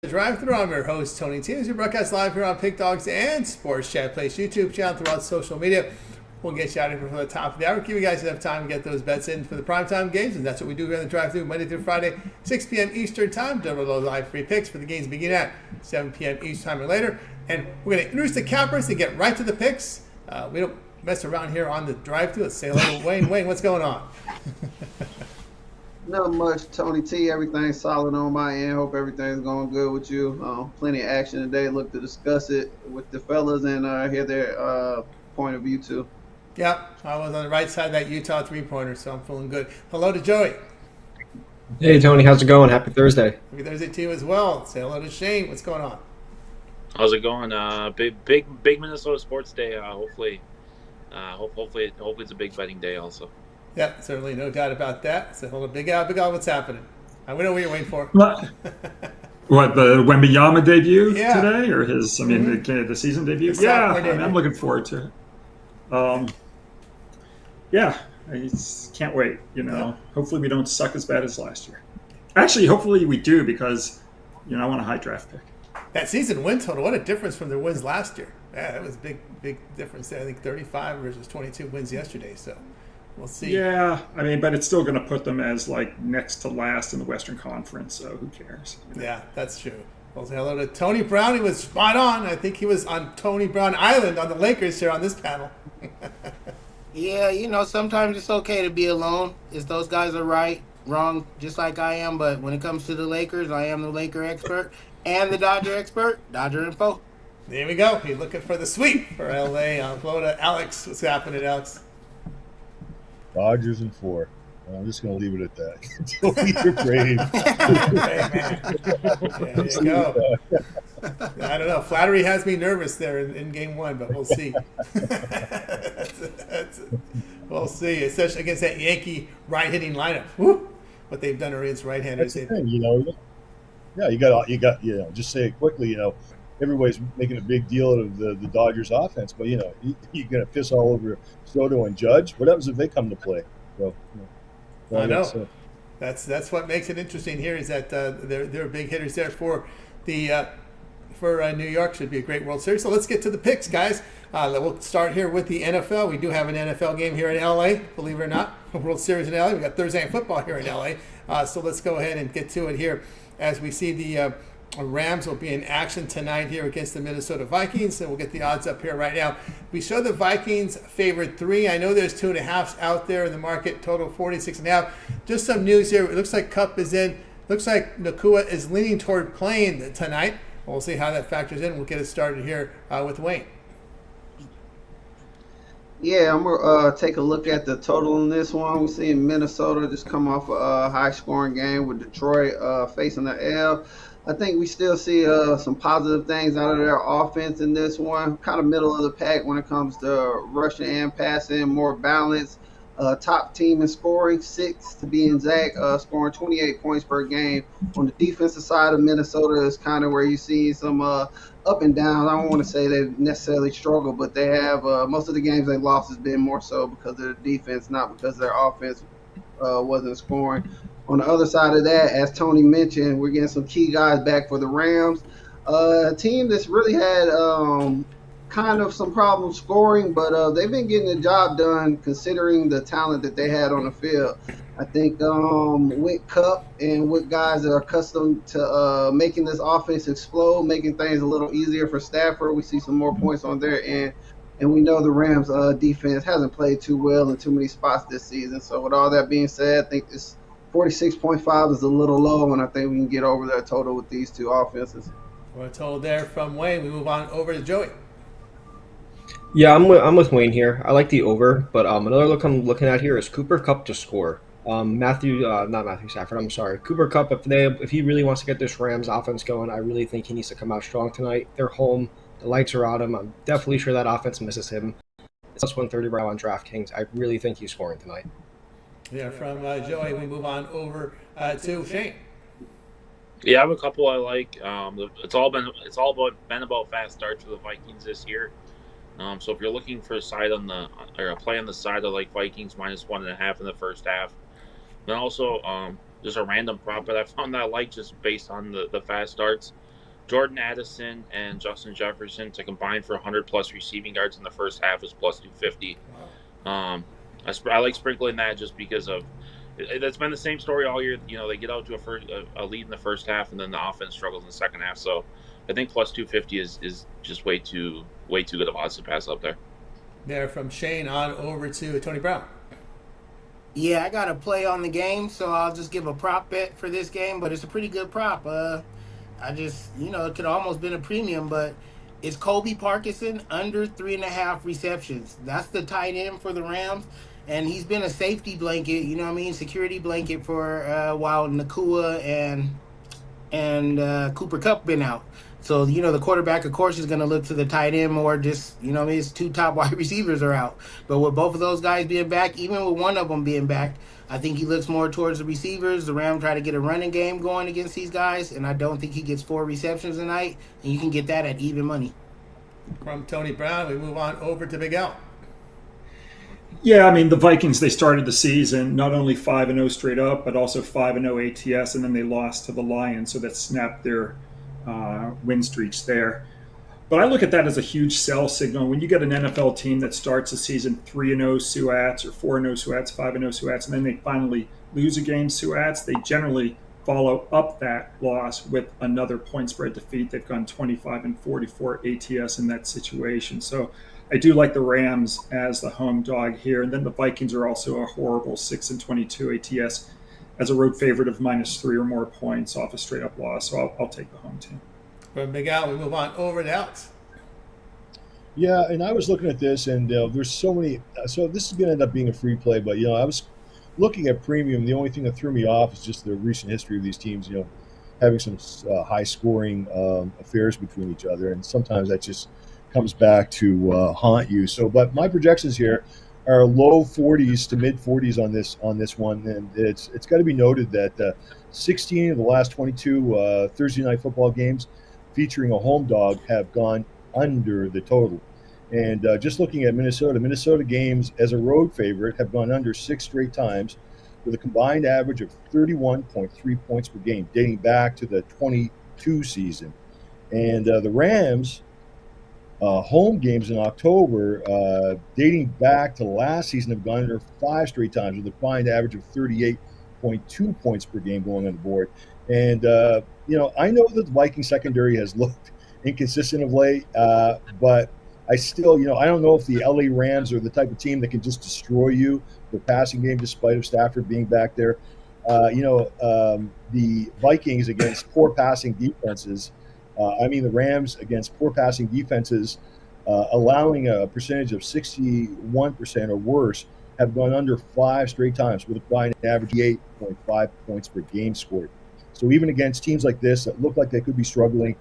Drive-Thru. I'm your host, Tony T. As we broadcast live here on Pick Dogs and Sports Chat Place YouTube channel throughout social media. We'll get you out of here for the top of the hour. Give you guys enough time to get those bets in for the primetime games, and that's what we do here on the Drive-Thru Monday through Friday, 6 p.m. Eastern Time. Double those live free picks for the games begin at 7 p.m. Eastern Time or later. And we're going to introduce the cappers and get right to the picks. We don't mess around here on the Drive-Thru. Let's say hello to Wayne. Wayne, what's going on? Not much, Tony T. Everything's solid on my end. Hope everything's going good with you. Plenty of action today. Look to discuss it with the fellas and hear their point of view too. Yeah, I was on the right side of that Utah three-pointer, so I'm feeling good. Hello to Joey. Hey, Tony. How's it going? Happy Thursday. Happy Thursday to you as well. Say hello to Shane. What's going on? How's it going? Big Minnesota sports day. Hopefully it's a big betting day also. Yeah, certainly, no doubt about that. Say hello to Big Al. Big Al, what's happening? We know what you're waiting for. What, the Wembanyama debut Yeah. today, or his? I mean, the season debut. The Yeah, sophomore debut. I'm looking forward to it. Yeah, I just can't wait. Hopefully we don't suck as bad as last year. Actually, hopefully we do because I want a high draft pick. That season win total, what a difference from their wins last year. Yeah, that was a big difference there. I think 35 versus 22 wins yesterday, so we'll see. Yeah, I mean, but it's still going to put them as next to last in the Western Conference. So who cares? Yeah, that's true. Well, say hello to Tony Brown. He was spot on. I think he was on Tony Brown Island on the Lakers here on this panel. Yeah, sometimes it's okay to be alone. If those guys are right, wrong, just like I am. But when it comes to the Lakers, I am the Laker expert and the Dodger expert. Dodger info. There we go. He's looking for the sweep for LA. Hello to Alex. What's happening, Alex? Dodgers in 4. I'm just going to leave it at that. Until you're brave. Hey, man. There you go. I don't know. Flattery has me nervous there in game one, but we'll see. We'll see, especially against that Yankee right-hitting lineup. Woo! What they've done against right-handers. That's the thing, Yeah, you got. Just say it quickly. Everybody's making a big deal of the Dodgers offense, but you're going to piss all over Soto and Judge. What happens if they come to play? So, I know. That's what makes it interesting here is that they're big hitters there for the New York. Should be a great World Series. So let's get to the picks, guys. We'll start here with the NFL. We do have an NFL game here in LA, believe it or not. A World Series in LA. We got Thursday Night Football here in LA. So let's go ahead and get to it here as we see the Rams will be in action tonight here against the Minnesota Vikings. So we'll get the odds up here right now. We show the Vikings favored 3. I know there's 2.5s out there in the market. Total 46.5. Just some news here. It looks like Kupp is in. Looks like Nakua is leaning toward playing tonight. We'll see how that factors in. We'll get it started here with Wayne. Yeah, I'm gonna take a look at the total in this one. We're seeing Minnesota just come off a high-scoring game with Detroit facing the L. I think we still see some positive things out of their offense in this one. Kind of middle of the pack when it comes to rushing and passing, more balanced. Top team in scoring, 6 to be exact, scoring 28 points per game. On the defensive side of Minnesota is kind of where you see some up and down. I don't want to say they've necessarily struggled, but they have most of the games they lost has been more so because of their defense, not because their offense wasn't scoring. On the other side of that, as Tony mentioned, we're getting some key guys back for the Rams. A team that's really had kind of some problems scoring, but they've been getting the job done considering the talent that they had on the field. I think with Kupp and with guys that are accustomed to making this offense explode, making things a little easier for Stafford, we see some more points on their end. And we know the Rams defense hasn't played too well in too many spots this season. So with all that being said, I think this 46.5 is a little low, and I think we can get over that total with these two offenses. We're told there from Wayne. We move on over to Joey. Yeah, I'm with Wayne here. I like the over, but another look I'm looking at here is Cooper Kupp to score. Not Matthew Stafford. I'm sorry, Cooper Kupp. If he really wants to get this Rams offense going, I really think he needs to come out strong tonight. They're home. The lights are on him. I'm definitely sure that offense misses him. It's plus 130 right on DraftKings. I really think he's scoring tonight. Yeah, from Joey, we move on over to Shane. Yeah, I have a couple I like. It's all been about fast starts for the Vikings this year. So if you're looking for a side a play on the side of Vikings minus 1.5 in the first half, then also just a random prop that I found that I like just based on the fast starts. Jordan Addison and Justin Jefferson to combine for 100-plus receiving yards in the first half is plus 250. I like sprinkling that just because of that's been the same story all year. They get out to a lead in the first half, and then the offense struggles in the second half. So I think plus 250 is just way too good of odds to pass up there. There from Shane on over to Tony Brown. Yeah, I got a play on the game, so I'll just give a prop bet for this game, but it's a pretty good prop. I just, it could almost been a premium, but it's Colby Parkinson under 3.5 receptions. That's the tight end for the Rams, and he's been a safety blanket, security blanket for while Nakua and Cooper Kupp been out. So, the quarterback, of course, is going to look to the tight end more just, his 2 top wide receivers are out. But with both of those guys being back, even with one of them being back, I think he looks more towards the receivers. The Rams try to get a running game going against these guys, and I don't think he gets 4 receptions tonight, and you can get that at even money. From Tony Brown, we move on over to Big Al. Yeah, I mean, the Vikings, they started the season not only 5-0 straight up, but also 5-0 ATS, and then they lost to the Lions, so that snapped their win streaks there. But I look at that as a huge sell signal. When you get an NFL team that starts the season 3-0 Suats or 4-0 Suats, 5-0 Suats, and then they finally lose a game Suats, they generally follow up that loss with another point spread defeat. They've gone 25-44 ATS in that situation. So I do like the Rams as the home dog here. And then the Vikings are also a horrible 6-22 ATS as a road favorite of -3 or more points off a straight-up loss. So I'll take the home team. From Big Al, we move on over to Alex. Yeah, and I was looking at this, and there's so many. So this is going to end up being a free play, but I was looking at premium. The only thing that threw me off is just the recent history of these teams. Having some high-scoring affairs between each other, and sometimes that just comes back to haunt you. So, but my projections here are low 40s to mid 40s on this one, and it's got to be noted that 16 of the last 22 Thursday night football games featuring a home dog have gone under the total. And just looking at Minnesota games as a road favorite have gone under 6 straight times with a combined average of 31.3 points per game dating back to the 22 season. And the Rams home games in October dating back to last season have gone under 5 straight times with a combined average of 38.2 points per game going on the board. And I know that the Viking secondary has looked inconsistent of late, but I still, I don't know if the LA Rams are the type of team that can just destroy you with passing game despite of Stafford being back there. The Vikings against poor passing defenses, the Rams against poor passing defenses, allowing a percentage of 61% or worse, have gone under 5 straight times with a combined average 8.5 points per game scored. So even against teams like this that look like they could be struggling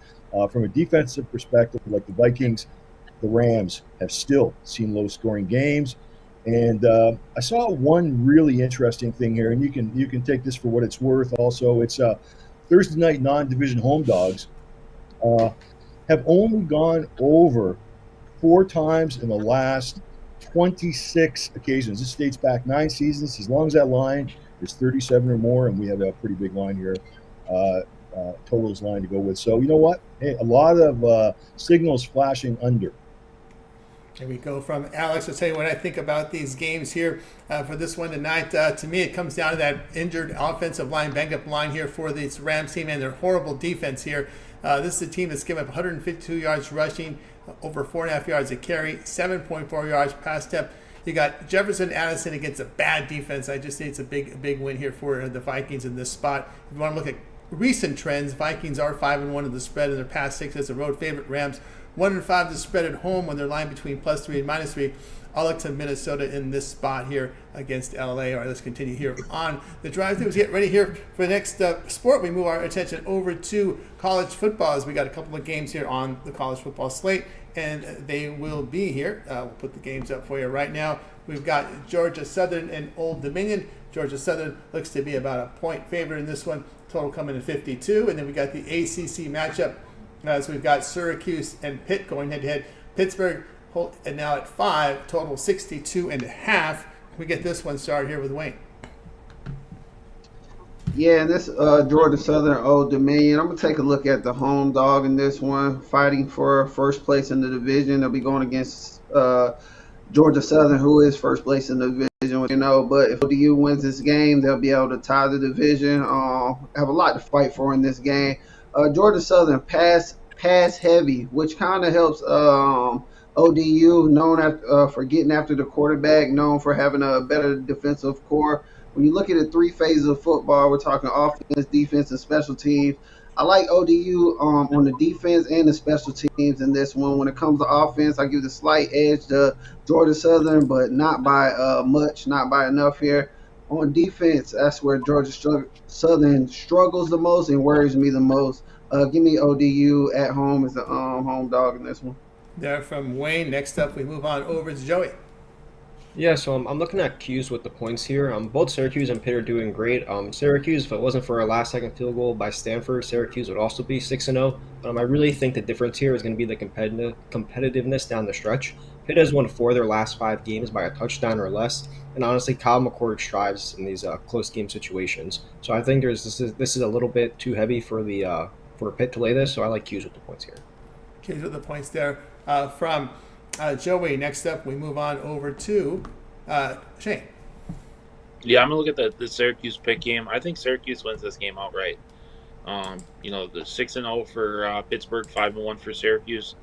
from a defensive perspective, like the Vikings, the Rams have still seen low-scoring games. And I saw one really interesting thing here, and you can take this for what it's worth. Also, it's Thursday night non-division home dogs have only gone over 4 times in the last 26 occasions. This dates back 9 seasons. As long as that line is 37 or more, and we have a pretty big line here, totals line to go with. So you know what? Hey, a lot of signals flashing under. Here we go from Alex. I'll tell you what I think about these games here for this one tonight. To me, it comes down to that injured offensive line, banged up line here for this Rams team and their horrible defense here. This is a team that's given up 152 yards rushing, over 4.5 yards a carry, 7.4 yards pass attempt. You got Jefferson Addison against a bad defense. I just think it's a big win here for the Vikings in this spot. If you want to look at recent trends, Vikings are 5-1 in the spread in their past 6 as a road favorite. Rams 1-5 to spread at home when they're lying between +3 and -3. I'll look to Minnesota in this spot here against LA. All right, let's continue here on the drive-thru. Let's get ready here for the next sport. We move our attention over to college football as we got a couple of games here on the college football slate, and they will be here. We'll put the games up for you right now. We've got Georgia Southern and Old Dominion. Georgia Southern looks to be about a point favorite in this one. Total coming in 52. And then we got the ACC matchup. So we've got Syracuse and Pitt going head-to-head. Pittsburgh and now at 5, total 62.5. We get this one started here with Wayne. Yeah, and this Georgia Southern Old Dominion. I'm gonna take a look at the home dog in this one, fighting for first place in the division. They'll be going against Georgia Southern, who is first place in the division. But if ODU wins this game, they'll be able to tie the division. Have a lot to fight for in this game. Georgia Southern pass heavy, which kind of helps ODU, known for getting after the quarterback, known for having a better defensive core. When you look at the three phases of football, we're talking offense, defense, and special teams. I like ODU on the defense and the special teams in this one. When it comes to offense, I give the slight edge to Georgia Southern, but not by much, not by enough here. On defense, that's where Southern struggles the most and worries me the most. Give me ODU at home as the home dog in this one. There from Wayne. Next up, we move on over to Joey. Yeah, so I'm looking at Q's with the points here. Both Syracuse and Pitt are doing great. Syracuse, if it wasn't for a last-second field goal by Stanford, Syracuse would also be 6-0. I really think the difference here is going to be the competitiveness down the stretch. Pitt has won 4 of their last 5 games by a touchdown or less, and honestly, Kyle McCord strives in these close game situations. So I think this is a little bit too heavy for Pitt to lay this. So I like Q's with the points here. Q's with the points there from Joey. Next up, we move on over to Shane. Yeah, I'm gonna look at the Syracuse Pitt game. I think Syracuse wins this game outright. The 6-0 for Pittsburgh, 5-1 for Syracuse.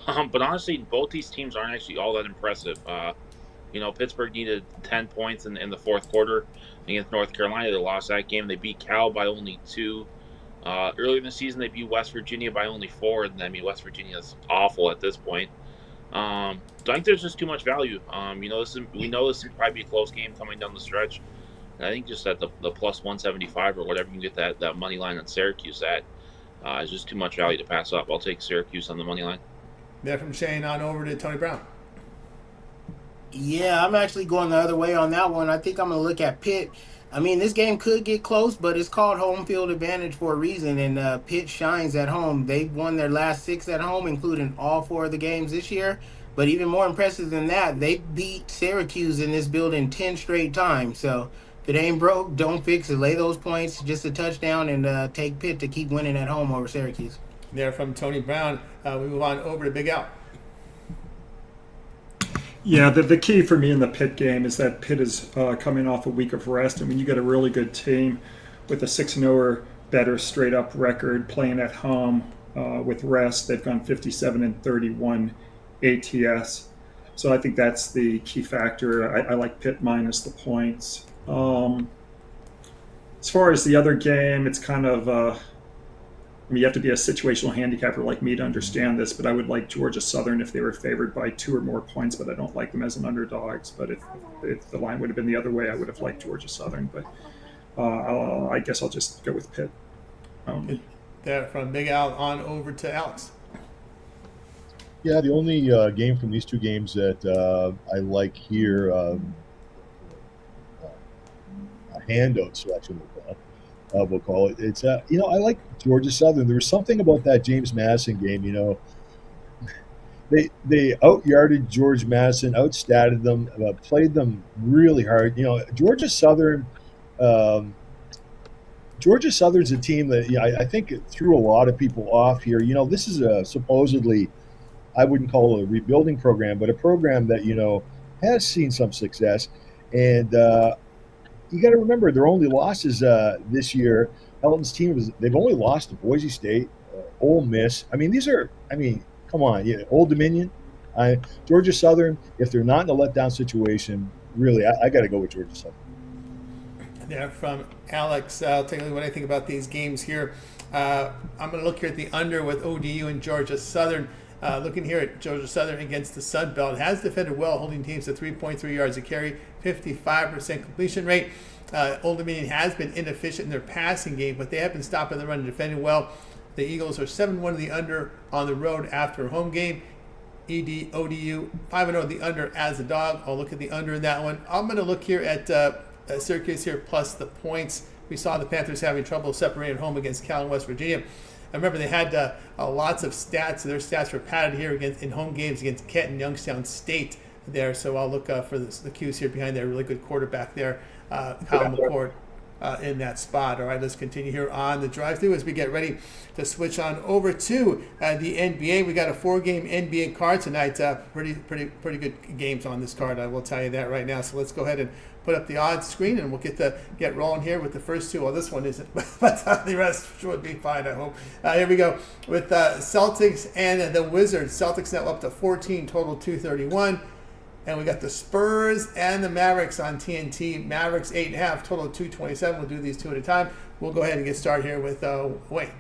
But honestly, both these teams aren't actually all that impressive. Pittsburgh needed 10 points in the fourth quarter against North Carolina. They lost that game. They beat Cal by only 2. Earlier in the season, they beat West Virginia by only 4. And West Virginia is awful at this point. So I think there's just too much value. We know this will probably be a close game coming down the stretch. And I think just at the plus 175 or whatever you can get that money line on Syracuse at is just too much value to pass up. I'll take Syracuse on the money line. There from Shane on over to Tony Brown. Yeah, I'm actually going the other way on that one. I think I'm going to look at Pitt. I mean, this game could get close, but it's called home field advantage for a reason, and Pitt shines at home. They've won their last 6 at home, including all 4 of the games this year. But even more impressive than that, they beat Syracuse in this building 10 straight times. So if it ain't broke, don't fix it. Lay those points, just a touchdown, and take Pitt to keep winning at home over Syracuse. There from Tony Brown. We move on over to Big Al. Yeah, the key for me in the Pitt game is that Pitt is coming off a week of rest. I mean, you got a really good team with a 6-0 or better straight-up record playing at home with rest. They've gone 57-31 ATS. So I think that's the key factor. I like Pitt minus the points. As far as the other game, it's kind of you have to be a situational handicapper like me to understand this, but I would like Georgia Southern if they were favored by 2 or more points, but I don't like them as an underdogs. But if the line would have been the other way, I would have liked Georgia Southern. But I guess I'll just go with Pitt. There from Big Al on over to Alex. Yeah, the only game from these 2 games that I like here, a handout selection, we'll call it. It's I like Georgia Southern. There was something about that James Madison game. They out-yarded George Madison, outstatted them, played them really hard. Georgia Southern. Georgia Southern's a team that I think it threw a lot of people off here. This is a supposedly, I wouldn't call it a rebuilding program, but a program that has seen some success. And you got to remember their only losses this year. Helton's team they've only lost to Boise State, Ole Miss. Come on, Old Dominion, Georgia Southern. If they're not in a letdown situation, really, I got to go with Georgia Southern. There from Alex. I'll take a look at what I think about these games here. I'm going to look here at the under with ODU and Georgia Southern. Looking here at Georgia Southern against the Sun Belt, has defended well, holding teams to 3.3 yards a carry, 55% completion rate. Old Dominion has been inefficient in their passing game, but they have been stopping the run and defending well. The Eagles are 7-1 the under on the road after a home game. ODU 5-0 the under as a dog. I'll look at the under in that one. I'm going to look here at Syracuse here plus the points. We saw the Panthers having trouble separating at home against Cal and West Virginia. I remember they had lots of stats. Their stats were padded here in home games against Kent and Youngstown State there. So I'll look for the cues here behind their really good quarterback there, Kyle McCord. in that spot. All right, let's continue here on the drive-through as we get ready to switch on over to the NBA. We got a 4-game NBA card tonight. Pretty good games on this card. I will tell you that right now. So let's go ahead and put up the odds screen, and we'll get rolling here with the first two. Well, this one isn't, but the rest should be fine, I hope. Here we go with Celtics and the Wizards. Celtics now up to 14, total 231. And we got the Spurs and the Mavericks on TNT. Mavericks 8.5, total 227. We'll do these two at a time. We'll go ahead and get started here with Wayne.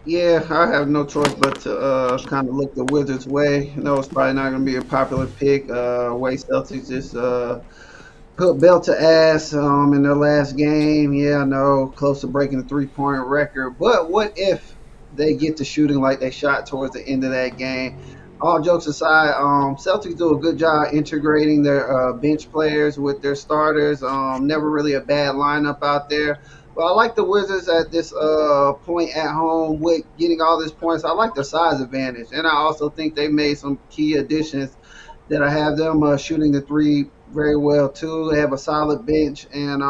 Yeah, I have no choice but to kind of look the Wizards' way. I know it's probably not going to be a popular pick. Way Celtics just put belt to ass in their last game. Yeah, I know, close to breaking the three-point record. But what if they get to shooting like they shot towards the end of that game? All jokes aside, Celtics do a good job integrating their bench players with their starters. Never really a bad lineup out there. But I like the Wizards at this point at home with getting all these points. I like their size advantage. And I also think they made some key additions that I have them shooting the three very well, too. They have a solid bench and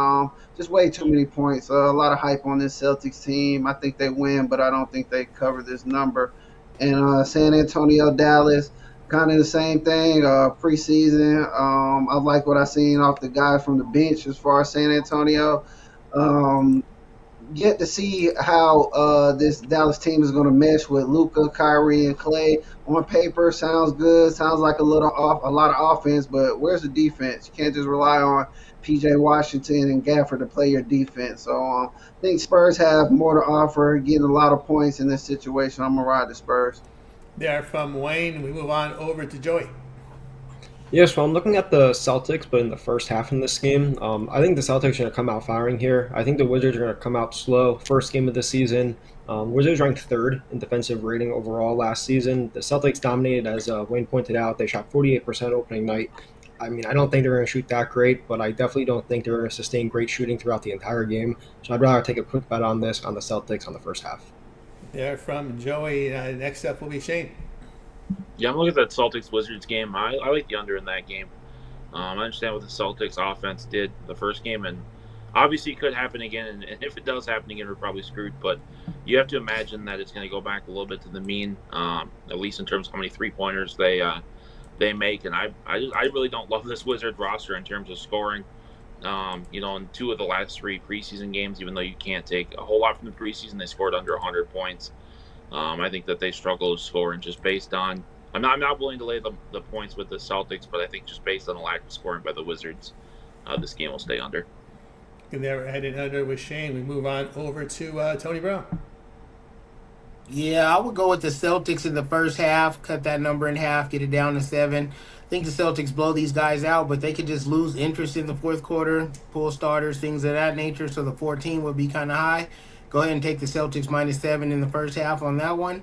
just way too many points. A lot of hype on this Celtics team. I think they win, but I don't think they cover this number. And San Antonio, Dallas, kind of the same thing. Preseason, I like what I seen off the guys from the bench as far as San Antonio. Get to see how this Dallas team is going to mesh with Luka, Kyrie, and Clay. On paper, sounds good. Sounds like a lot of offense, but where's the defense? You can't just rely on P.J. Washington and Gafford to play your defense. So I think Spurs have more to offer, getting a lot of points in this situation. I'm going to ride the Spurs. There from Wayne, we move on over to Joey. Yeah, so I'm looking at the Celtics, but in the first half in this game, I think the Celtics are going to come out firing here. I think the Wizards are going to come out slow. First game of the season. Wizards ranked third in defensive rating overall last season. The Celtics dominated, as Wayne pointed out. They shot 48% opening night. I mean, I don't think they're going to shoot that great, but I definitely don't think they're going to sustain great shooting throughout the entire game. So I'd rather take a quick bet on this, on the Celtics on the first half. There from Joey. Next up will be Shane. Yeah, I'm looking at that Celtics-Wizards game. I like the under in that game. I understand what the Celtics offense did the first game, and obviously it could happen again, and if it does happen again, we're probably screwed. But you have to imagine that it's going to go back a little bit to the mean, at least in terms of how many three-pointers they make. And I really don't love this Wizards roster in terms of scoring. In 2 of the last 3 preseason games, even though you can't take a whole lot from the preseason, they scored under 100 points. I think that they struggle to score, and just based on I'm not willing to lay the points with the Celtics, but I think just based on the lack of scoring by the Wizards, this game will stay under. And there, headed under with Shane. We move on over to Tony Brown. Yeah, I would go with the Celtics in the first half, cut that number in half, get it down to 7. I think the Celtics blow these guys out, but they could just lose interest in the fourth quarter, pull starters, things of that nature, so the 14 would be kind of high. Go ahead and take the Celtics -7 in the first half on that one.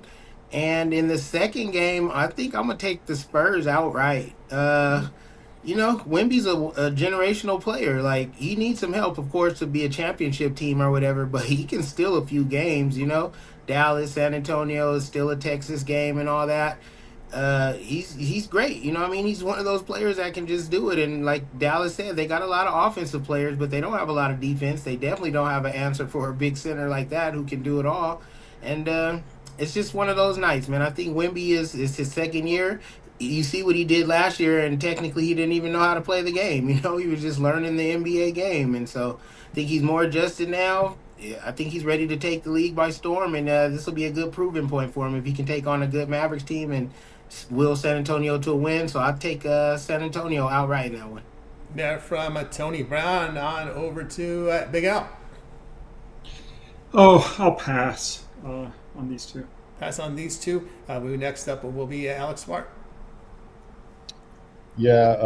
And in the second game, I think I'm going to take the Spurs outright. Wemby's a generational player. Like, he needs some help, of course, to be a championship team or whatever, but he can steal a few games, Dallas, San Antonio is still a Texas game and all that. He's great. He's one of those players that can just do it. And like Dallas said, they got a lot of offensive players, but they don't have a lot of defense. They definitely don't have an answer for a big center like that who can do it all. And it's just one of those nights, man. I think Wemby is his second year. You see what he did last year, and technically he didn't even know how to play the game. He was just learning the NBA game. And so I think he's more adjusted now. I think he's ready to take the league by storm, and this will be a good proving point for him if he can take on a good Mavericks team and will San Antonio to a win. So I'll take San Antonio outright in that one. There from Tony Brown on over to Big Al. Oh, I'll pass on these two. Pass on these two. Next up will be Alex Smart. Yeah,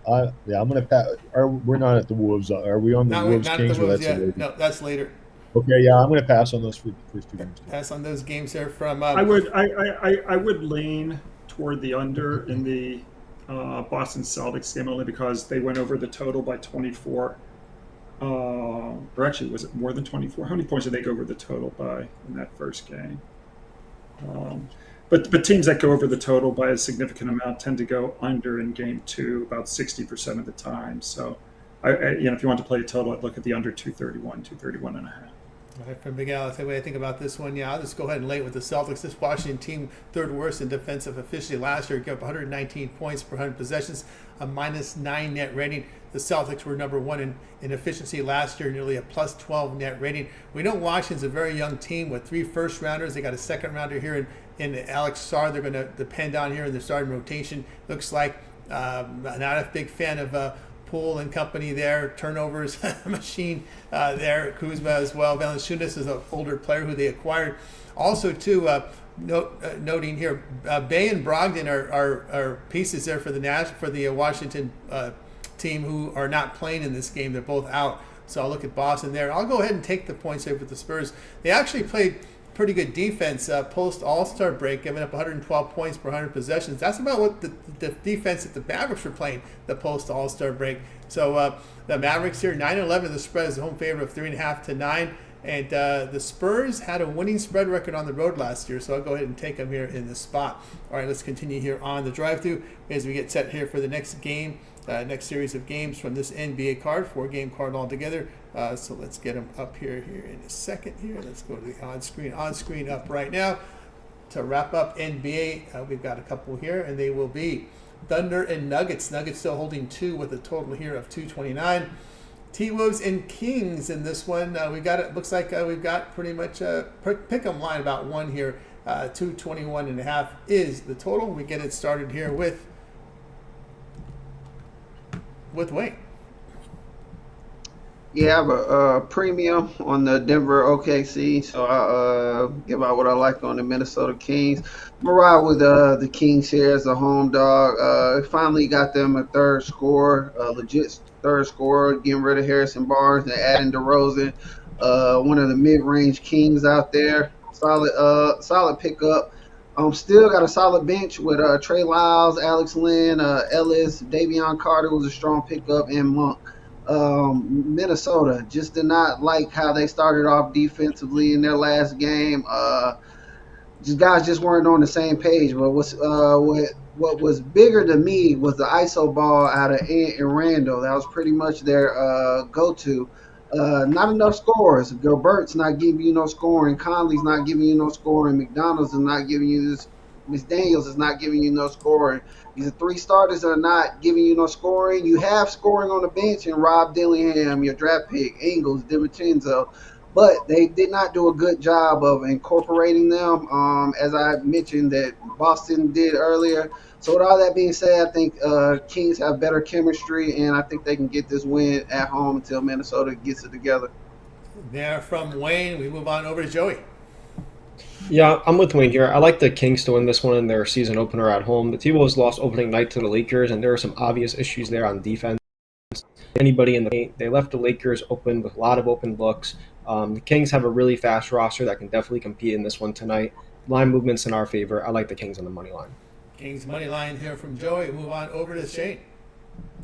I'm going to pass. We're not at the Wolves. Are we on the Wolves Kings? Or that's later? No, that's later. Okay, yeah, I'm going to pass on those first 2 games. Pass on those games there from. I would lean toward the under in the Boston Celtics game, only because they went over the total by 24. Or actually, was it more than 24? How many points did they go over the total by in that first game? But teams that go over the total by a significant amount tend to go under in game 2 about 60% of the time. So If you want to play a total, I'd look at the under 231, 231.5. All right, from Big Al, I'll tell you what I think about this one. Yeah, I'll just go ahead and lay it with the Celtics. This Washington team, third worst in defensive efficiency last year, gave up 119 points per 100 possessions, a -9 net rating. The Celtics were number one in efficiency last year, nearly a +12 net rating. We know Washington's a very young team with 3 first-rounders. They got a second-rounder here in Alex Sarr. They're going to depend on here in the starting rotation. Looks like not a big fan of Poole and company there. Turnovers machine there. Kuzma as well. Valanciunas is an older player who they acquired. Also, too, noting here, Bay and Brogdon are pieces there for the Washington team who are not playing in this game. They're both out. So I'll look at Boston there. I'll go ahead and take the points there with the Spurs. They actually played pretty good defense post All-Star break, giving up 112 points per 100 possessions. That's about what the defense that the Mavericks were playing the post All-Star break. So the Mavericks here, 9-11, the spread is a home favorite of 3.5 to 9. And the Spurs had a winning spread record on the road last year, so I'll go ahead and take them here in this spot. All right, let's continue here on the drive-thru as we get set here for the next game, next series of games from this NBA card, 4-game card altogether. So let's get them up here in a second here. Let's go to the on-screen up right now. To wrap up NBA, we've got a couple here, and they will be Thunder and Nuggets. Nuggets still holding 2 with a total here of 229. T-Wolves and Kings in this one. We got it. Looks like we've got pretty much a pick-em line about 1 here. 221.5 is the total. We get it started here with Wayne. Yeah, I have a premium on the Denver OKC, so I'll give out what I like on the Minnesota Kings. I'm going to ride with the Kings here as a home dog. Finally got them a third scorer, legit third scorer, getting rid of Harrison Barnes and adding DeRozan, one of the mid-range Kings out there. Solid pickup. Still got a solid bench with Trey Lyles, Alex Lynn, Ellis, Davion Carter was a strong pickup, and Monk. Minnesota just did not like how they started off defensively in their last game. Guys just weren't on the same page. But what was bigger to me was the ISO ball out of Ant and Randall. That was pretty much their go-to. Not enough scores. Gilbert's not giving you no scoring. Conley's not giving you no scoring. McDonald's is not giving you this. Miss Daniels is not giving you no scoring. These are 3 starters that are not giving you no scoring. You have scoring on the bench in Rob Dillingham, your draft pick, Ingles, DiVincenzo. But they did not do a good job of incorporating them, as I mentioned that Boston did earlier. So with all that being said, I think Kings have better chemistry, and I think they can get this win at home until Minnesota gets it together. There from Wayne, we move on over to Joey. Yeah, I'm with Wayne here. I like the Kings to win this one in their season opener at home. The T-Wolves lost opening night to the Lakers, and there are some obvious issues there on defense. Anybody in the paint, they left the Lakers open with a lot of open looks. The Kings have a really fast roster that can definitely compete in this one tonight. Line movements in our favor. I like the Kings on the money line. Kings money line here from Joey. Move on over to Shane.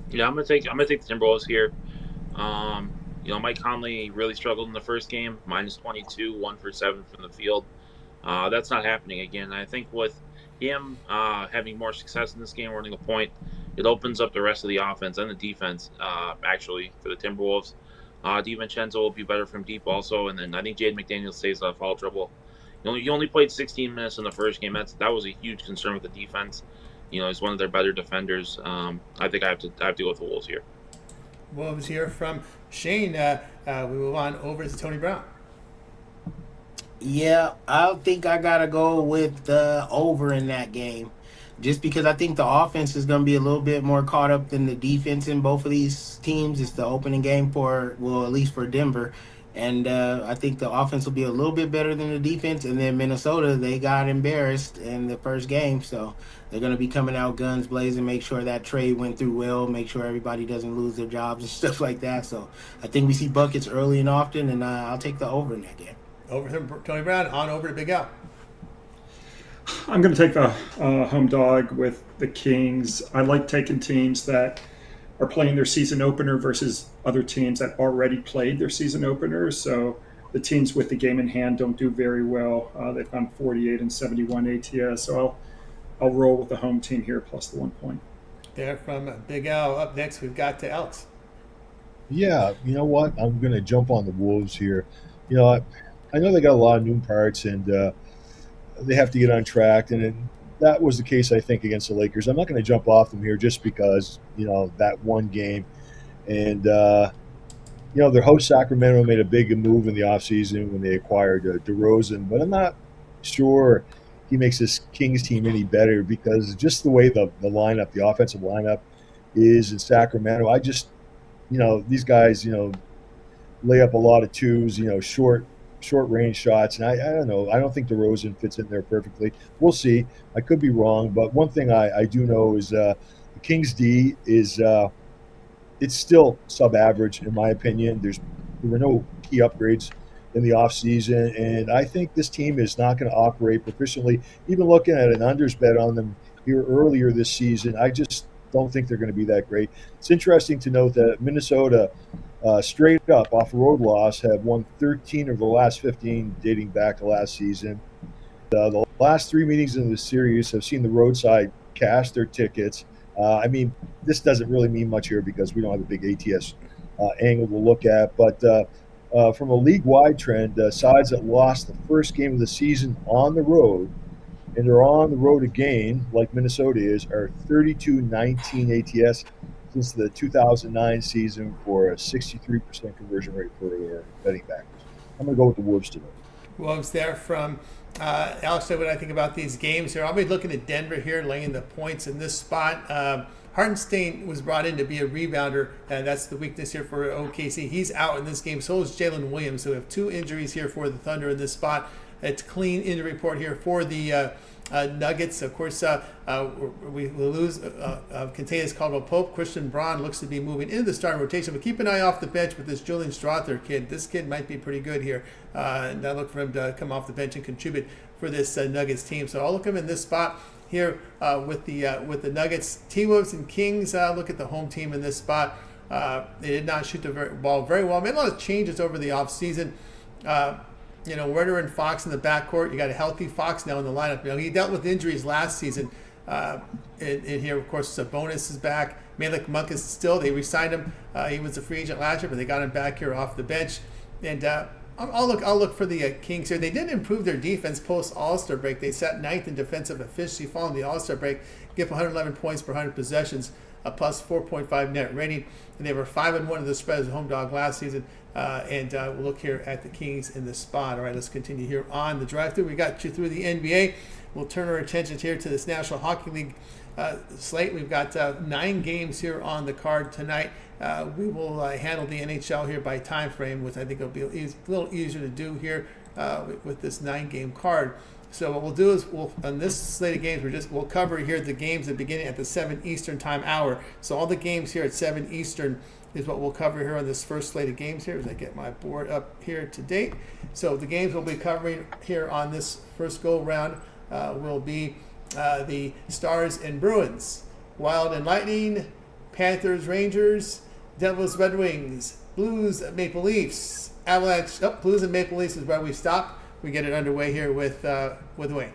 Yeah, I'm gonna take the Timberwolves here. Mike Conley really struggled in the first game, -22, 1 for 7 from the field. That's not happening again. I think with him having more success in this game, running the point, it opens up the rest of the offense and the defense, actually, for the Timberwolves. DiVincenzo will be better from deep also, and then I think Jaden McDaniels stays out of foul trouble. He only played 16 minutes in the first game. That was a huge concern with the defense. He's one of their better defenders. I think I have to go with the Wolves here. Wolves here from Shane. We move on over to Tony Brown. Yeah, I think I gotta go with the over in that game, just because I think the offense is gonna be a little bit more caught up than the defense in both of these teams. It's the opening game at least for Denver, and I think the offense will be a little bit better than the defense. And then Minnesota, they got embarrassed in the first game, so they're gonna be coming out guns blazing, make sure that trade went through well, make sure everybody doesn't lose their jobs and stuff like that. So I think we see buckets early and often, and I'll take the over in that game. Over to Tony Brown, on over to Big Al. I'm going to take the home dog with the Kings. I like taking teams that are playing their season opener versus other teams that already played their season opener. So the teams with the game in hand don't do very well. They've gone 48 and 71 ATS. So I'll roll with the home team here plus the 1 point. There from Big Al. Up next, we've got to Alex. Yeah, you know what? I'm going to jump on the Wolves here. You know, I know they got a lot of new parts, and they have to get on track, and that was the case, I think, against the Lakers. I'm not going to jump off them here just because that one game, and their host Sacramento made a big move in the offseason when they acquired DeRozan, but I'm not sure he makes this Kings team any better because just the way the lineup, the offensive lineup, is in Sacramento. I just these guys lay up a lot of twos, short range shots, and I don't know. I don't think DeRozan fits in there perfectly. We'll see. I could be wrong, but one thing I do know is the Kings D is it's still sub-average in my opinion. There were no key upgrades in the offseason, and I think this team is not going to operate proficiently. Even looking at an unders bet on them here earlier this season, I just don't think they're going to be that great. It's interesting to note that Minnesota, straight up off a road loss, have won 13 of the last 15 dating back to last season. The last three meetings in the series have seen the roadside cash their tickets. I mean, this doesn't really mean much here because we don't have a big ATS angle to look at. But from a league-wide trend, sides that lost the first game of the season on the road and are on the road again, like Minnesota is, are 32-19 ATS since the 2009 season for a 63% conversion rate for their betting backers. I'm going to go with the Wolves today. Wolves there from Alex said what I think about these games here. I'll be looking at Denver here, laying the points in this spot. Hartenstein was brought in to be a rebounder, and that's the weakness here for OKC. He's out in this game. So is Jalen Williams. So we have two injuries here for the Thunder in this spot. It's a clean injury report here for the Nuggets. Of course, we lose Kentavious Caldwell-Pope. Christian Braun looks to be moving into the starting rotation, but keep an eye off the bench with this Julian Strother kid. This kid might be pretty good here, and I look for him to come off the bench and contribute for this Nuggets team. So I'll look him in this spot here with the Nuggets. T-Wolves and Kings, look at the home team in this spot. They did not shoot the ball very well. Made a lot of changes over the offseason. Werner and Fox in the backcourt. You got a healthy Fox now in the lineup. He dealt with injuries last season. In here, of course, Sabonis is back. Malik Monk is still. They re-signed him. He was a free agent last year, but they got him back here off the bench. And I'll look for the Kings here. They did improve their defense post All-Star break. They sat ninth in defensive efficiency following the All-Star break. Give 111 points per 100 possessions, a plus 4.5 net rating. And they were 5-1 in the spread as a home dog last season. We'll look here at the Kings in this spot. All right, let's continue here on the drive-thru. We got you through the NBA. We'll turn our attention here to this National Hockey League slate. We've got 9 games here on the card tonight. We will handle the NHL here by time frame, which I think will be a little easier to do here with this 9-game card. So what we'll do is on this slate of games, we'll cover here the games that begin at the 7 Eastern time hour. So all the games here at 7 Eastern is what we'll cover here on this first slate of games here as I get my board up here to date. So the games we'll be covering here on this first go-round will be the Stars and Bruins, Wild and Lightning, Panthers, Rangers, Devils, Red Wings, Blues, Maple Leafs, Avalanche. Blues and Maple Leafs is where we stop. We get it underway here with Wayne.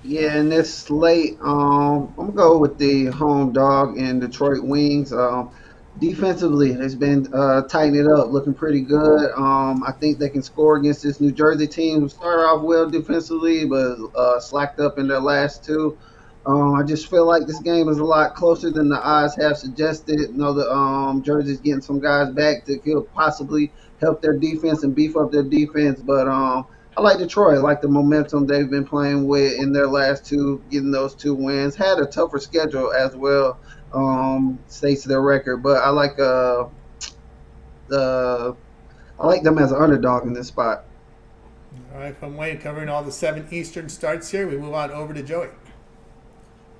Yeah, in this slate, I'm gonna go with the home dog and Detroit Wings. Defensively, it's been tightening it up, looking pretty good. I think they can score against this New Jersey team who started off well defensively, but slacked up in their last two. I just feel like this game is a lot closer than the odds have suggested. Jersey's getting some guys back that could possibly help their defense and beef up their defense, but I like Detroit. I like the momentum they've been playing with in their last two, getting those 2 wins. Had a tougher schedule as well, states their record. But I like them as an underdog in this spot. All right, from Wayne covering all the 7 Eastern starts here, we move on over to Joey.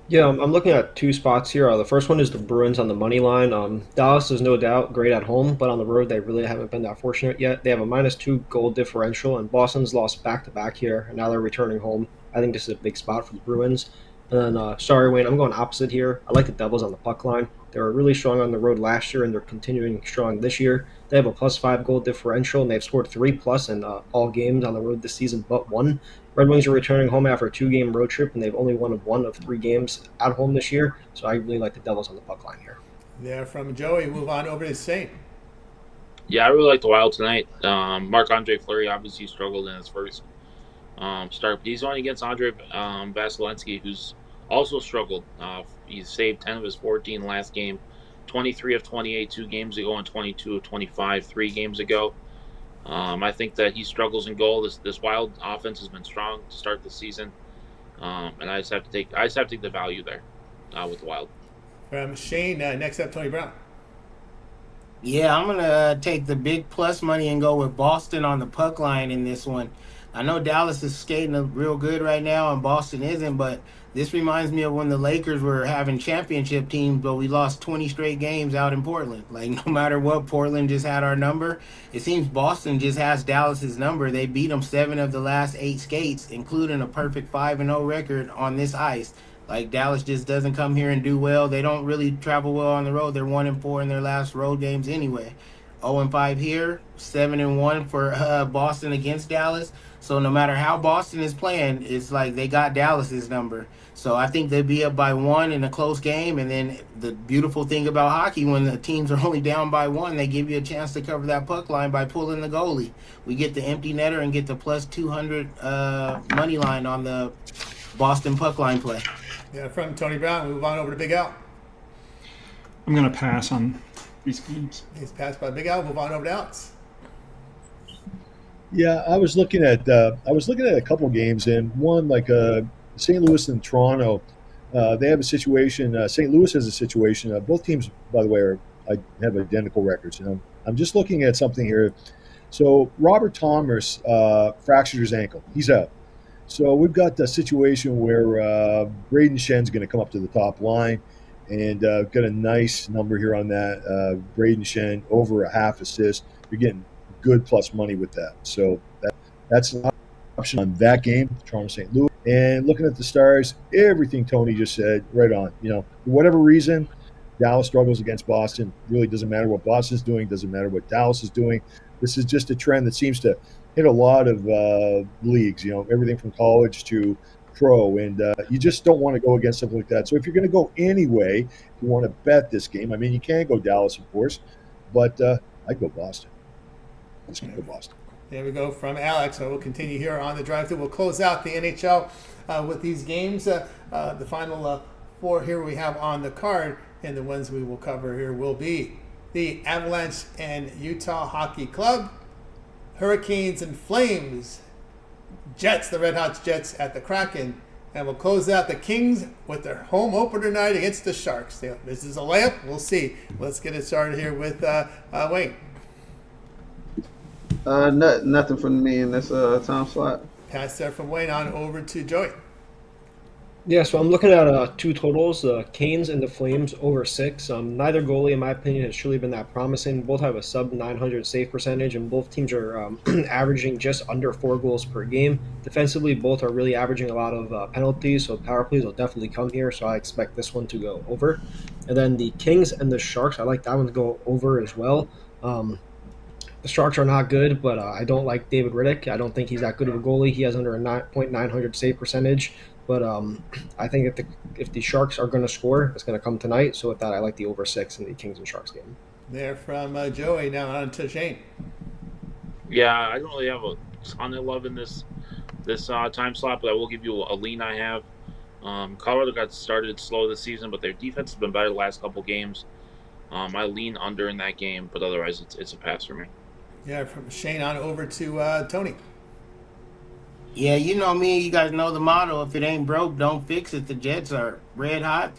Yeah, I'm looking at 2 spots here. The first one is the Bruins on the money line. Dallas is no doubt great at home, but on the road they really haven't been that fortunate yet. They have a -2 goal differential, and Boston's lost back-to-back here, and now they're returning home. I think this is a big spot for the Bruins. And then, sorry, Wayne, I'm going opposite here. I like the Devils on the puck line. They were really strong on the road last year, and they're continuing strong this year. They have a +5 goal differential, and they've scored 3+ in all games on the road this season but 1. Red Wings are returning home after a 2-game road trip, and they've only won 1 of 3 games at home this year. So I really like the Devils on the puck line here. There from Joey, move on over to Shane. Yeah, I really like the Wild tonight. Marc-Andre Fleury obviously struggled in his first start, but he's going against Andre Vasilevsky, who's also struggled. He's saved 10 of his 14 last game, 23 of 28 2 games ago, and 22 of 25 3 games ago. I think that he struggles in goal. This Wild offense has been strong to start the season, and I just have to take the value there with the Wild. From Shane, next up, Tony Brown. Yeah, I'm gonna take the big plus money and go with Boston on the puck line in this one. I know Dallas is skating real good right now, and Boston isn't, but this reminds me of when the Lakers were having championship teams, but we lost 20 straight games out in Portland. Like, no matter what, Portland just had our number. It seems Boston just has Dallas's number. They beat them 7 of the last 8 skates, including a perfect 5-0 record on this ice. Like, Dallas just doesn't come here and do well. They don't really travel well on the road. They're 1-4 in their last road games anyway. 0-5 here, 7-1 for Boston against Dallas. So no matter how Boston is playing, it's like they got Dallas's number. So I think they'll be up by 1 in a close game. And then the beautiful thing about hockey, when the teams are only down by 1, they give you a chance to cover that puck line by pulling the goalie. We get the empty netter and get the plus 200 money line on the Boston puck line play. Yeah, from Tony Brown, move on over to Big Al. I'm going to pass on these games. He's passed by Big Al. Move on over to Alex. Yeah, I was looking at a couple games, and one like St. Louis and Toronto. They have a situation. St. Louis has a situation. Both teams, by the way, have identical records. I'm just looking at something here. So Robert Thomas fractured his ankle. He's out. So we've got a situation where Braden Shen's going to come up to the top line, and got a nice number here on that. Braden Shen over a half assist. You're getting good plus money with that. So that's an option on that game, Toronto St. Louis. And looking at the Stars, everything Tony just said, right on. For whatever reason, Dallas struggles against Boston. Really doesn't matter what Boston's doing, doesn't matter what Dallas is doing. This is just a trend that seems to hit a lot of leagues, everything from college to pro, and you just don't want to go against something like that. So if you're going to go anyway, if you want to bet this game, I mean, you can go Dallas, of course, but I'd go Boston. I'm just going to go Boston. There we go from Alex. So we'll continue here on the drive through. We'll close out the NHL with these games. The final 4 here we have on the card, and the ones we will cover here will be the Avalanche and Utah Hockey Club, Hurricanes and Flames, Jets, the Red Hot Jets at the Kraken, and we'll close out the Kings with their home opener tonight against the Sharks. This is a layup. We'll see. Let's get it started here with Wayne. Nothing from me in this time slot. Pass there from Wayne on over to Joey. Yeah, so I'm looking at 2 totals, Canes and the Flames over 6. Neither goalie, in my opinion, has truly been that promising. Both have a sub-900 save percentage, and both teams are averaging just under 4 goals per game. Defensively, both are really averaging a lot of penalties, so power plays will definitely come here, so I expect this one to go over. And then the Kings and the Sharks, I like that one to go over as well. The Sharks are not good, but I don't like David Riddick. I don't think he's that good of a goalie. He has under a .900 save percentage. But I think if the Sharks are going to score, it's going to come tonight. So with that, I like the over 6 in the Kings and Sharks game. There from Joey. Now on to Shane. Yeah, I don't really have a ton of love in this time slot, but I will give you a lean I have. Colorado got started slow this season, but their defense has been better the last couple games. I lean under in that game, but otherwise it's a pass for me. Yeah, from Shane on over to Tony. Yeah, you know me. You guys know the motto. If it ain't broke, don't fix it. The Jets are red hot.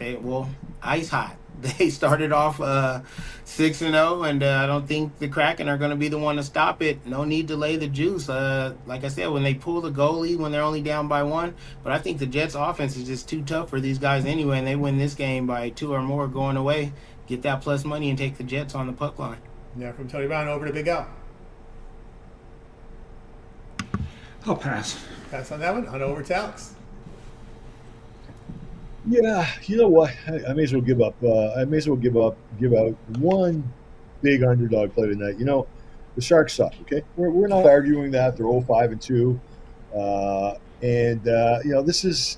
Ice hot. They started off 6-0, and I don't think the Kraken are going to be the one to stop it. No need to lay the juice. Like I said, when they pull the goalie, when they're only down by 1. But I think the Jets' offense is just too tough for these guys anyway, and they win this game by 2 or more going away. Get that plus money and take the Jets on the puck line. Yeah, from Tony Brown over to Big Al. I'll pass. Pass on that one. On over to Alex. Yeah, you know what? I may as well give up. Give out one big underdog play tonight. The Sharks suck. Okay, we're not arguing that they're 0-5-2, and this is.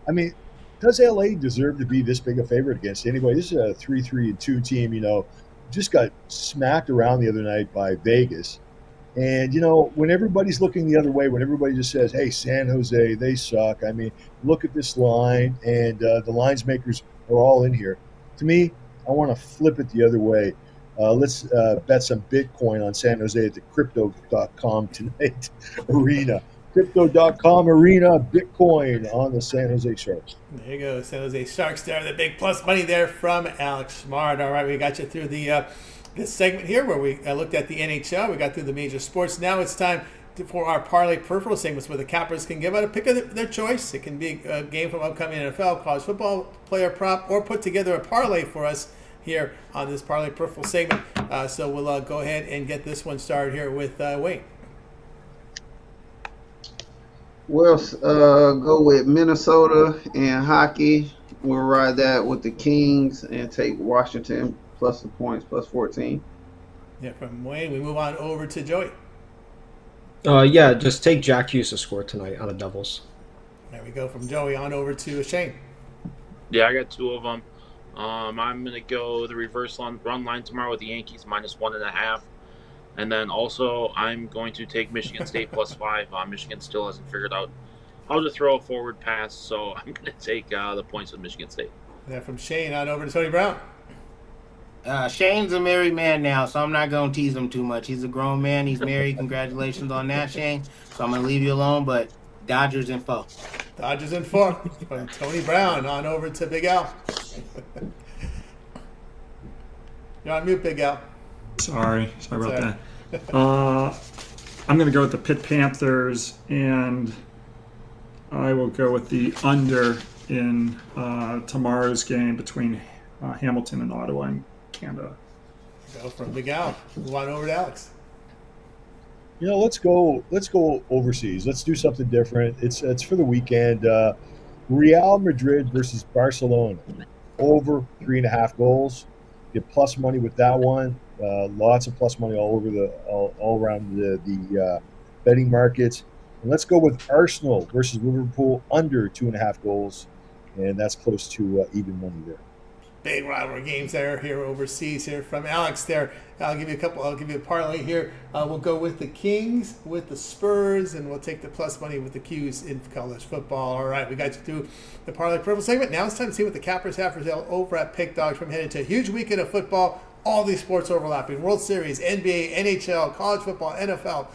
I mean, does LA deserve to be this big a favorite against anybody? This is a 3-3-2 team. Just got smacked around the other night by Vegas. And when everybody's looking the other way, when everybody just says, "Hey, San Jose, they suck." I mean, look at this line, and the lines makers are all in here. To me, I want to flip it the other way. Let's bet some Bitcoin on San Jose at the crypto.com tonight arena. Crypto.com arena, Bitcoin on the San Jose Sharks. There you go, San Jose Sharks there. The big plus money there from Alex Smart. All right, we got you through this segment here where we looked at the NHL. We got through the major sports. Now it's time for our Parlay peripheral segments where the cappers can give out a pick of their choice. It can be a game from upcoming NFL, college football, player prop, or put together a parlay for us here on this Parlay peripheral segment. So we'll go ahead and get this one started here with Wayne. We'll go with Minnesota and hockey. We'll ride that with the Kings and take Washington plus the points, plus 14. Yeah, from Wayne, we move on over to Joey. Yeah, just take Jack Hughes to score tonight on the doubles. There we go, from Joey on over to Shane. Yeah, I got two of them. I'm going to go the reverse run line tomorrow with the Yankees minus 1.5. And then also I'm going to take Michigan State plus 5. Michigan still hasn't figured out how to throw a forward pass, so I'm going to take the points with Michigan State. Yeah, from Shane on over to Tony Brown. Shane's a married man now, so I'm not going to tease him too much. He's a grown man. He's married. Congratulations on that, Shane. So I'm going to leave you alone, but Dodgers in 4. Dodgers in 4. From Tony Brown on over to Big Al. You're on mute, Big Al. Sorry about that. I'm going to go with the Pitt Panthers, and I will go with the under in tomorrow's game between Hamilton and Ottawa in Canada. Go from Big Al. Move on over to Alex. Let's go overseas. Let's do something different. It's for the weekend. Real Madrid versus Barcelona. Over 3.5 goals. Get plus money with that one. Lots of plus money all over all around the betting markets. And let's go with Arsenal versus Liverpool under 2.5 goals, and that's close to even money there. Big rivalry games there here overseas here from Alex there. I'll give you a couple. I'll give you a parlay here. We'll go with the Kings, with the Spurs, and we'll take the plus money with the Qs in college football. All right, we got you through the parlay purple segment. Now it's time to see what the cappers have for sale over at Pick Dogs. From headed to a huge weekend of football. All these sports overlapping: World Series, NBA, NHL, college football, NFL.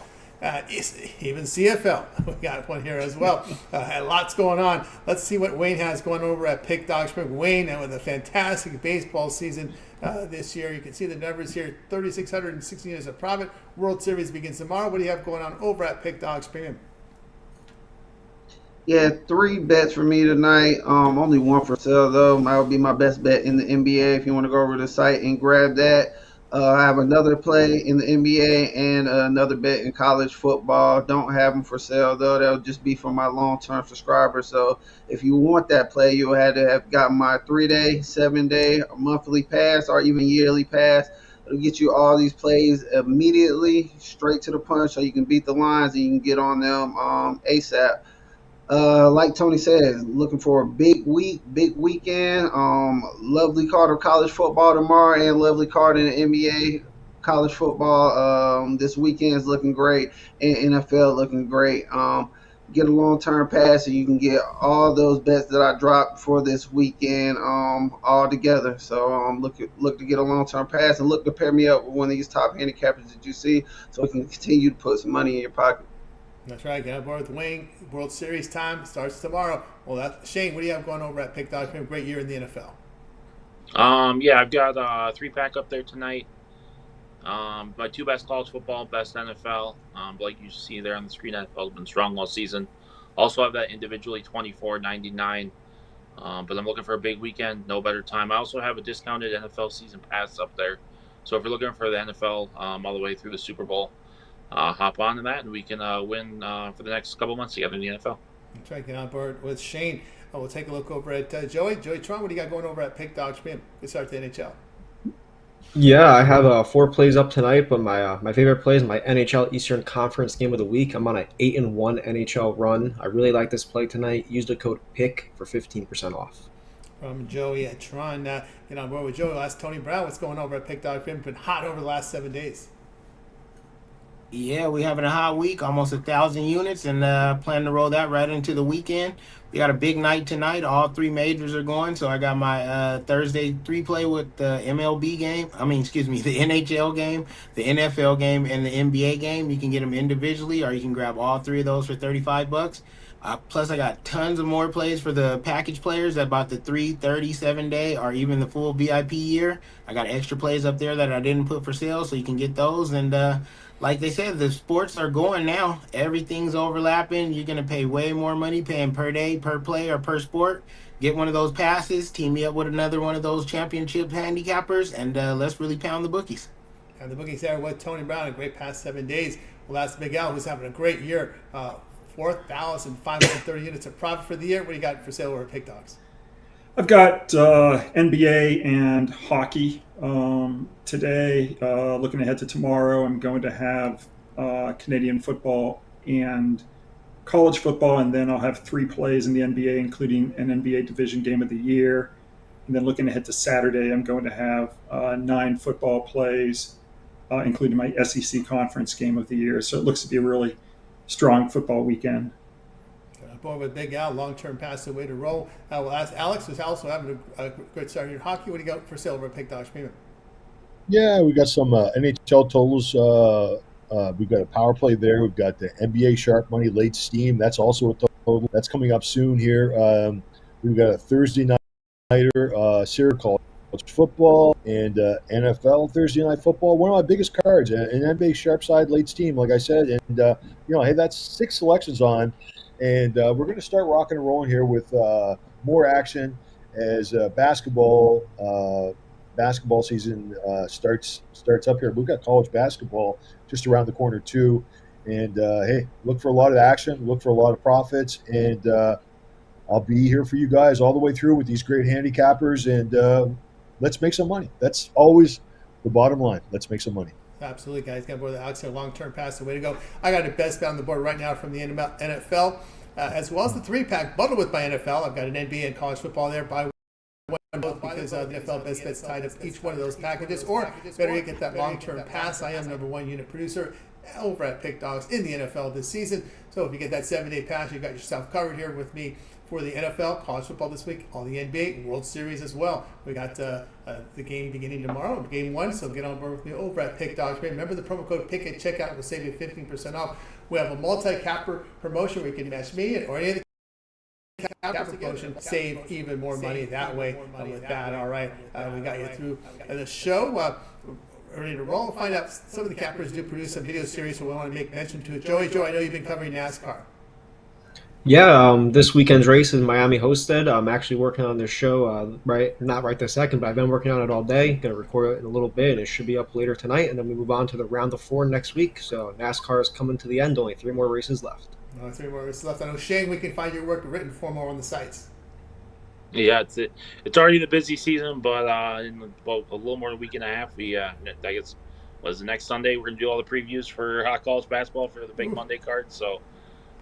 Even CFL. We got one here as well. Lots going on. Let's see what Wayne has going over at Pick Dogs. Wayne with a fantastic baseball season this year. You can see the numbers here: 3,616 units of profit. World Series begins tomorrow. What do you have going on over at Pick Dogs Premium? Yeah, 3 bets for me tonight. Only 1 for sale though. That would be my best bet in the NBA. If you want to go over to the site and grab that. I have another play in the NBA and another bet in college football. Don't have them for sale, though. That'll just be for my long-term subscribers. So if you want that play, you'll have to have gotten my 3-day, 7-day, monthly pass, or even yearly pass. It'll get you all these plays immediately, straight to the punch, so you can beat the lines and you can get on them ASAP. Like Tony said, looking for a big weekend. Lovely card of college football tomorrow and lovely card in the NBA college football. This weekend is looking great and NFL looking great. Get a long-term pass and you can get all those bets that I dropped for this weekend all together. So look to get a long-term pass and look to pair me up with one of these top handicappers that you see so we can continue to put some money in your pocket. That's right. Get on board with Wayne. World Series time starts tomorrow. Well, that's Shane. What do you have going over at Pick Dogs? Great year in the NFL. Yeah, I've got a 3-pack up there tonight. My 2 best college football, best NFL. Like you see there on the screen, NFL has been strong all season. Also have that individually $24.99. But I'm looking for a big weekend. No better time. I also have a discounted NFL season pass up there. So if you're looking for the NFL all the way through the Super Bowl, hop on to that, and we can win for the next couple months together in the NFL. That's right. Get on board with Shane. We'll take a look over at Joey. Joey Tron, what do you got going over at Pick Dogs Premium? Let's start the NHL. Yeah, I have 4 plays up tonight, but my favorite play is my NHL Eastern Conference game of the week. I'm on an 8-1 NHL run. I really like this play tonight. Use the code PICK for 15% off. From Joey at Tron. Get on board with Joey. Last Tony Brown. What's going over at Pick Dog Film? Been hot over the last 7 days. Yeah, we having a hot week, almost 1,000 units, and plan to roll that right into the weekend. We got a big night tonight. All three majors are going, so I got my Thursday 3 play with the MLB game. I mean, excuse me, the NHL game, the NFL game, and the NBA game. You can get them individually, or you can grab all three of those for $35. Plus, I got tons of more plays for the package players that bought the 337 day or even the full VIP year. I got extra plays up there that I didn't put for sale, so you can get those. And like they said, the sports are going now. Everything's overlapping. You're gonna pay way more money paying per day, per play, or per sport. Get one of those passes. Team me up with another one of those championship handicappers, and let's really pound the bookies. And the bookies there with Tony Brown. A great past 7 days. Well, that's Big Al, who's having a great year. 4,530 units of profit for the year. What do you got for sale over at Pick Dogs? I've got NBA and hockey today. Looking ahead to tomorrow, I'm going to have Canadian football and college football, and then I'll have 3 plays in the NBA, including an NBA division game of the year. And then looking ahead to Saturday, I'm going to have 9 football plays, including my SEC conference game of the year. So it looks to be a really strong football weekend. Boy, with Big Al, long-term pass, the way to roll. We'll ask Alex, who's also having a good start in hockey. What do you got for sale over at Pick Dogs Premium? Yeah, we got some NHL totals. We've got a power play there. We've got the NBA sharp money late steam. That's also a total. That's coming up soon here. We've got a Thursday nighter series called football and NFL Thursday night football. One of my biggest cards, an NBA sharp side late steam, like I said. And hey, that's 6 selections on. And we're going to start rocking and rolling here with more action as basketball season starts up here. We've got college basketball just around the corner too. And hey, look for a lot of action, look for a lot of profits, and I'll be here for you guys all the way through with these great handicappers. And let's make some money. That's always the bottom line. Let's make some money. Absolutely, guys. Got board the Alex here, long-term pass, the way to go. I got a best bet on the board right now from the NFL, as well as the 3-pack bundled with my NFL. I've got an NBA and college football there. Buy one both because the NFL best bets tied up each one of those packages. Or better yet, get that long-term pass. I am number 1 unit producer over at Pick Dogs in the NFL this season. So if you get that 7-day pass, you got yourself covered here with me for the NFL, college football this week, all the NBA, World Series as well. We got the game beginning tomorrow, game 1, so get on board with me over at Pick Dogs. Remember the promo code PICK at checkout will save you 15% off. We have a multi-capper promotion where you can match me or any of the capper promotion, save even more money that way with that. All right, we got you through the show. Ready to roll. Find out some of the cappers do produce some video series, so we want to make mention to it. Joey, I know you've been covering NASCAR. Yeah, this weekend's race is Miami hosted. I'm actually working on this show not right this second, but I've been working on it all day. Going to record it in a little bit. It should be up later tonight, and then we move on to the round of 4 next week. So NASCAR is coming to the end. Only 3 more races left. 3 more races left. I know, Shane, we can find your work written for more on the sites. Yeah, it's already the busy season, but in about a little more than a week and a half, I guess was the next Sunday we're gonna do all the previews for college basketball for the big Monday card. So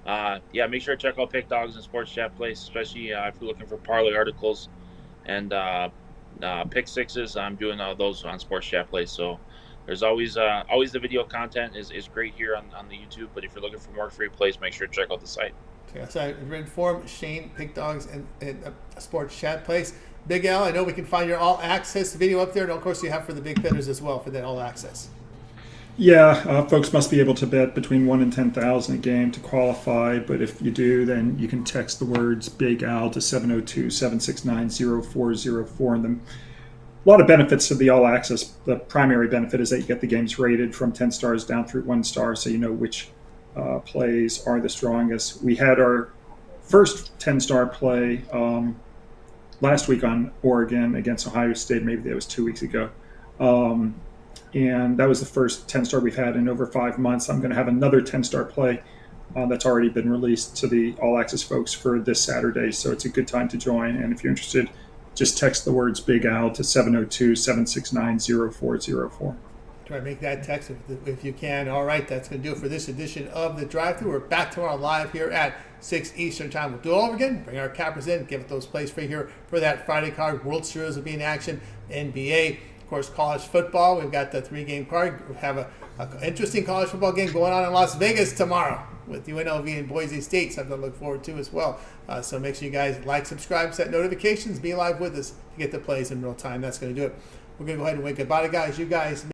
make sure to check out Pick Dogs and Sports Chat Place, especially if you're looking for parlay articles and pick sixes. I'm doing those on Sports Chat Place. So there's always the video content is great here on the YouTube. But if you're looking for more free plays, make sure to check out the site. So in written form, Shane, Pick Dogs, and Sports Chat Place. Big Al, I know we can find your all access video up there, and of course you have for the big bettors as well for that all access. Yeah, folks must be able to bet between 1 and 10,000 a game to qualify, but if you do, then you can text the words Big Al to 702-769-0404, and then a lot of benefits to the all access. The primary benefit is that you get the games rated from 10 stars down through 1 star, so you know which plays are the strongest. We had our first 10-star play last week on Oregon against Ohio State. Maybe that was 2 weeks ago. And that was the first 10-star we've had in over 5 months. I'm going to have another 10-star play that's already been released to the All Access folks for this Saturday. So it's a good time to join. And if you're interested, just text the words Big Al to 702-769-0404. Try to make that text if you can. All right, that's going to do it for this edition of the Drive-Thru. We're back tomorrow live here at 6 Eastern Time. We'll do it all over again. Bring our cappers in. Give it those plays for here for that Friday card. World Series will be in action. NBA, of course, college football. We've got the 3-game card. We have an interesting college football game going on in Las Vegas tomorrow with UNLV and Boise State. Something to look forward to as well. So make sure you guys like, subscribe, set notifications, be live with us to get the plays in real time. That's going to do it. We're going to go ahead and wave goodbye to guys. You guys